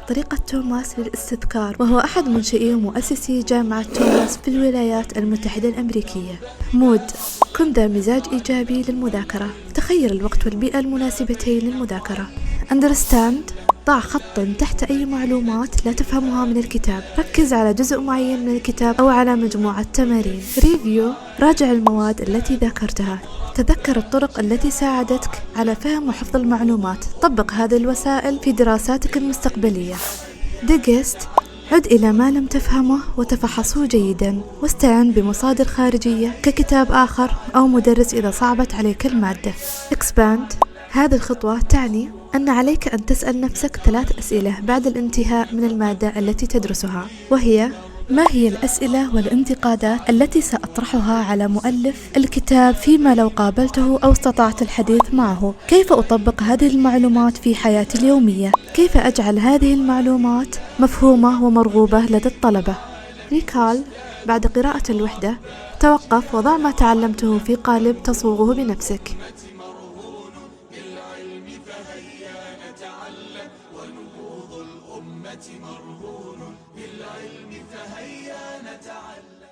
طريقة توماس للاستذكار، وهو أحد منشئي ومؤسسي جامعة توماس في الولايات المتحدة الأمريكية. مود: كن ذا مزاج إيجابي للمذاكرة، تخير الوقت والبيئة المناسبتين للمذاكرة. Understand: ضع خطا تحت أي معلومات لا تفهمها من الكتاب، ركز على جزء معين من الكتاب أو على مجموعة تمارين. Review: راجع المواد التي ذاكرتها، تذكر الطرق التي ساعدتك على فهم وحفظ المعلومات، طبق هذه الوسائل في دراساتك المستقبلية. Digest: عد إلى ما لم تفهمه وتفحصه جيدا، واستعن بمصادر خارجية ككتاب آخر أو مدرس إذا صعبت عليك المادة. Expand: هذه الخطوة تعني أن عليك أن تسأل نفسك 3 أسئلة بعد الانتهاء من المادة التي تدرسها، وهي: ما هي الأسئلة والانتقادات التي سأطرحها على مؤلف الكتاب فيما لو قابلته أو استطعت الحديث معه؟ كيف أطبق هذه المعلومات في حياتي اليومية؟ كيف أجعل هذه المعلومات مفهومة ومرغوبة لدى الطلبة؟ Recall: بعد قراءة الوحدة توقف وضع ما تعلمته في قالب تصوغه بنفسك. ونهوض الأمة مرهون بالعلم، فهيا نتعلم.